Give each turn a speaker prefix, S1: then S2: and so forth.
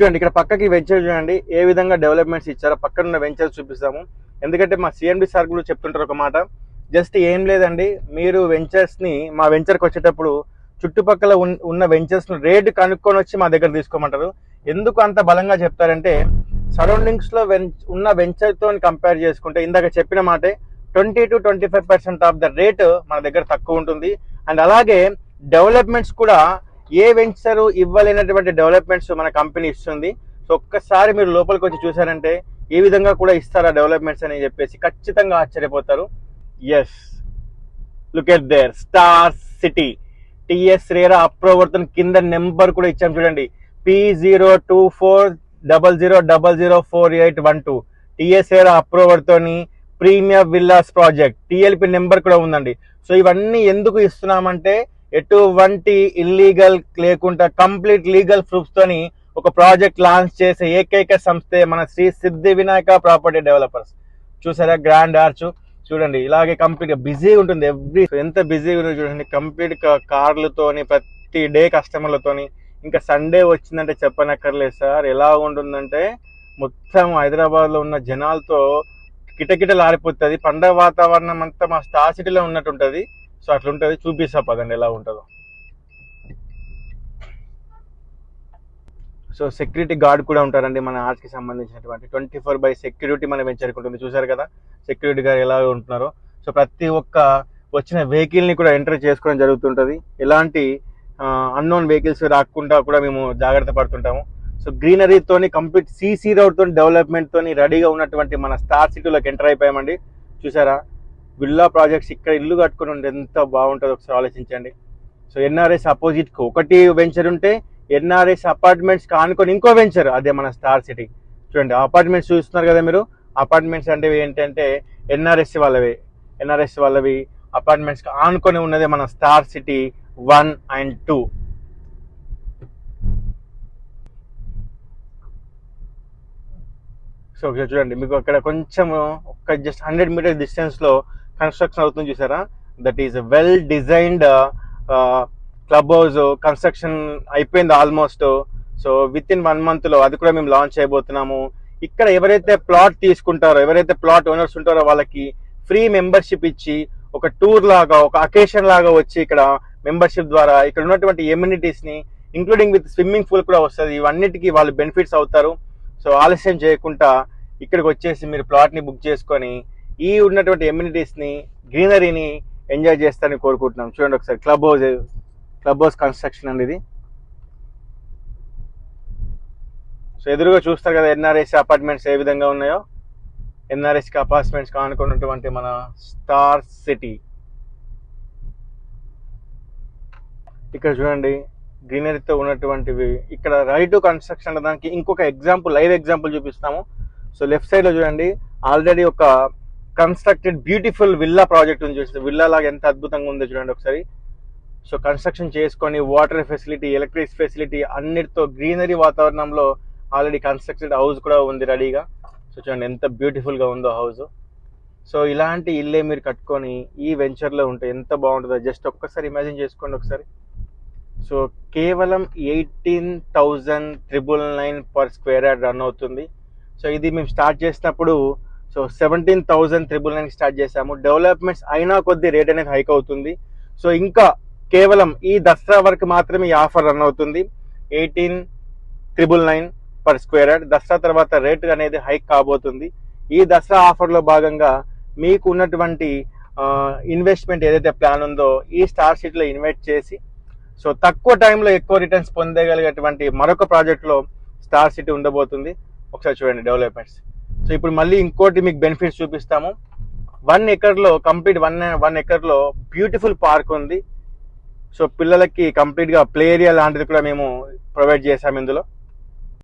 S1: చూడండి ఇక్కడ పక్కకి వెంచర్ చూడండి ఏ విధంగా డెవలప్మెంట్స్ ఇచ్చారో పక్కన ఉన్న వెంచర్స్ చూపిస్తాము. ఎందుకంటే మా సిఎండి సార్ కూడా చెప్తుంటారు ఒక మాట, జస్ట్ ఏం లేదండి, మీరు వెంచర్స్ని మా వెంచర్కి వచ్చేటప్పుడు చుట్టుపక్కల ఉన్న వెంచర్స్ను రేటు కనుక్కొని వచ్చి మా దగ్గర తీసుకోమంటారు. ఎందుకు అంత బలంగా చెప్తారంటే సరౌండింగ్స్లో ఉన్న వెంచర్తో కంపేర్ చేసుకుంటే ఇందాక చెప్పిన మాటే 20 to 25% ఆఫ్ ద రేట్ మన దగ్గర తక్కువ ఉంటుంది. అండ్ అలాగే డెవలప్మెంట్స్ కూడా ఏ వెంచర్ ఇవ్వలేనటువంటి డెవలప్మెంట్స్ మన కంపెనీ ఇస్తుంది. సో ఒక్కసారి మీరు లోపలికి వచ్చి చూసారంటే ఏ విధంగా కూడా ఇస్తారా డెవలప్మెంట్స్ అని చెప్పేసి ఖచ్చితంగా ఆశ్చర్యపోతారు. Yes, look at there, star city TS RERA అప్రూవర్తో కింద నెంబర్ కూడా ఇచ్చాం చూడండి, P02400004812 టిఎస్ రేరా అప్రూవర్ తోని premier villas project TLP number కూడా ఉందండి. సో ఇవన్నీ ఎందుకు ఇస్తున్నామంటే ఎటువంటి ఇల్లీగల్ లేకుండా కంప్లీట్ లీగల్ ప్రూఫ్స్ తోని ఒక ప్రాజెక్ట్ లాంచ్ చేసే ఏకైక సంస్థే మన శ్రీ సిద్ధి వినాయక ప్రాపర్టీ డెవలపర్స్. చూసారా గ్రాండ్ ఆర్చ్ చూడండి, ఇలాగే కంప్లీట్ గా బిజీ ఉంటుంది. ఎంత బిజీగా ఉంటుంది చూడండి, కంప్లీట్ కార్లతోని ప్రతి డే కస్టమర్లతోని. ఇంకా సండే వచ్చిందంటే చెప్పనక్కర్లేదు సార్, ఎలా ఉంటుందంటే మొత్తం హైదరాబాద్ లో ఉన్న జనాలతో కిటకిటలు ఆరిపోతుంది. పండగ వాతావరణం అంతా మా స్టార్ సిటీలో ఉన్నట్టు ఉంటుంది. సో అట్లుంటుంది, చూపిస్తా పదండి ఎలా ఉంటుందో. సో సెక్యూరిటీ గార్డ్ కూడా ఉంటారండి మన ఆర్ట్స్కి సంబంధించినటువంటి 24/7 సెక్యూరిటీ మన వెంచర్కి ఉంటుంది. చూసారు కదా సెక్యూరిటీ గార్డ్ ఎలా ఉంటున్నారో. సో ప్రతి ఒక్క వచ్చిన వెహికల్ని కూడా ఎంటర్ చేసుకోవడం జరుగుతుంటుంది. ఎలాంటి అన్నోన్ వెహికల్స్ రాకుండా కూడా మేము జాగ్రత్త పడుతుంటాము. సో గ్రీనరీతోని కంప్లీట్ సీసీ రోడ్తో డెవలప్మెంట్తో రెడీగా ఉన్నటువంటి మన స్టార్ సిటీలోకి ఎంటర్ అయిపోయామండి. చూసారా విల్లా ప్రాజెక్ట్స్ ఇక్కడ ఇల్లు కట్టుకుని ఉంటే ఎంత బాగుంటుందో ఒకసారి ఆలోచించండి. సో ఎన్ఆర్ఎస్ అపోజిట్కి ఒకటి వెంచర్ ఉంటే ఎన్ఆర్ఎస్ అపార్ట్మెంట్స్ కానుకొని ఇంకో వెంచర్, అదే మన స్టార్ సిటీ. చూడండి అపార్ట్మెంట్స్ చూస్తున్నారు కదా మీరు, అపార్ట్మెంట్స్ అంటే ఏంటంటే ఎన్ఆర్ఎస్ వాళ్ళవి అపార్ట్మెంట్స్ ఆనుకొని ఉన్నదే మన స్టార్ సిటీ 1 and 2. సో చూడండి మీకు అక్కడ కొంచెం ఒక జస్ట్ 100 meters డిస్టెన్స్లో కన్స్ట్రక్షన్ అవుతుంది చూసారా. That is well designed club house construction అయిపోయింది almost. So within 1 month అది కూడా మేము లాంచ్ చేయబోతున్నాము. ఇక్కడ ఎవరైతే ప్లాట్ తీసుకుంటారో, ఎవరైతే ప్లాట్ ఓనర్స్ ఉంటారో వాళ్ళకి ఫ్రీ మెంబర్షిప్ ఇచ్చి ఒక టూర్ లాగా, ఒక అకేషన్ లాగా వచ్చి ఇక్కడ మెంబర్షిప్ ద్వారా ఇక్కడ ఉన్నటువంటి ఎమ్యూనిటీస్ ని ఇంక్లూడింగ్ విత్ స్విమ్మింగ్ పూల్ కూడా వస్తుంది. ఇవన్నిటికీ వాళ్ళు బెనిఫిట్స్ అవుతారు. సో ఆలస్యం చేయకుండా ఇక్కడికి వచ్చేసి మీరు ప్లాట్ ని బుక్ చేసుకొని ఈ ఉన్నటువంటి ఎమ్యూనిటీస్ ని గ్రీనరీని ఎంజాయ్ చేస్తారని కోరుకుంటున్నాం. చూడండి ఒకసారి క్లబ్ హౌస్ కన్స్ట్రక్షన్ అండి ఇది. సో ఎదురుగా చూస్తారు కదా ఎన్ఆర్ఎస్ అపార్ట్మెంట్స్ ఏ విధంగా ఉన్నాయో. ఎన్ఆర్ఎస్కి అపార్ట్మెంట్స్ కానుకున్నటువంటి మన స్టార్ సిటీ. ఇక్కడ చూడండి గ్రీనరీతో ఉన్నటువంటివి. ఇక్కడ రైట్ టు కన్స్ట్రక్షన్ దానికి ఇంకొక ఎగ్జాంపుల్, లైవ్ ఎగ్జాంపుల్ చూపిస్తాము. సో లెఫ్ట్ సైడ్ లో చూడండి ఆల్రెడీ ఒక కన్స్ట్రక్టెడ్ బ్యూటిఫుల్ విల్లా ప్రాజెక్ట్ ఉంది. చూస్తే విల్లా లాగా ఎంత అద్భుతంగా ఉందో చూడండి ఒకసారి. సో కన్స్ట్రక్షన్ చేసుకొని వాటర్ ఫెసిలిటీ, ఎలక్ట్రిక్ ఫెసిలిటీ అన్నిటితో గ్రీనరీ వాతావరణంలో ఆల్రెడీ కన్స్ట్రక్టెడ్ హౌస్ కూడా ఉంది రెడీగా. సో చూడండి ఎంత బ్యూటిఫుల్ గా ఉందో హౌస్. సో ఇలాంటి ఇల్లే మీరు కట్టుకొని ఈ వెంచర్లో ఉంటే ఎంత బాగుంటుందో జస్ట్ ఒక్కసారి ఇమాజిన్ చేసుకోండి ఒకసారి. సో కేవలం 18,999 పర్ స్క్వేర్ యార్డ్ రన్ అవుతుంది. సో ఇది మేము స్టార్ట్ చేసినప్పుడు 17,999 స్టార్ట్ చేసాము. డెవలప్మెంట్స్ అయినా కొద్ది రేట్ అనేది హైక్ అవుతుంది. సో ఇంకా కేవలం ఈ దసరా వరకు మాత్రమే ఈ ఆఫర్ రన్ అవుతుంది. 18,999 పర్ స్క్వేర్ యార్డ్. దసరా తర్వాత రేట్ అనేది హైక్ కాబోతుంది. ఈ దసరా ఆఫర్లో భాగంగా మీకు ఉన్నటువంటి ఇన్వెస్ట్మెంట్ ఏదైతే ప్లాన్ ఉందో ఈ స్టార్ సిటీలో ఇన్వెస్ట్ చేసి సో తక్కువ టైంలో ఎక్కువ రిటర్న్స్ పొందగలిగేటువంటి మరొక ప్రాజెక్ట్లో స్టార్ సిటీ ఉండబోతుంది. ఒకసారి చూడండి డెవలప్మెంట్స్. సో ఇప్పుడు మళ్ళీ ఇంకోటి మీకు బెనిఫిట్స్ చూపిస్తాము. 1 acre complete 1 acre beautiful park ఉంది. సో పిల్లలకి కంప్లీట్గా ప్లే ఏరియా లాంటిది కూడా మేము ప్రొవైడ్ చేసాము ఇందులో.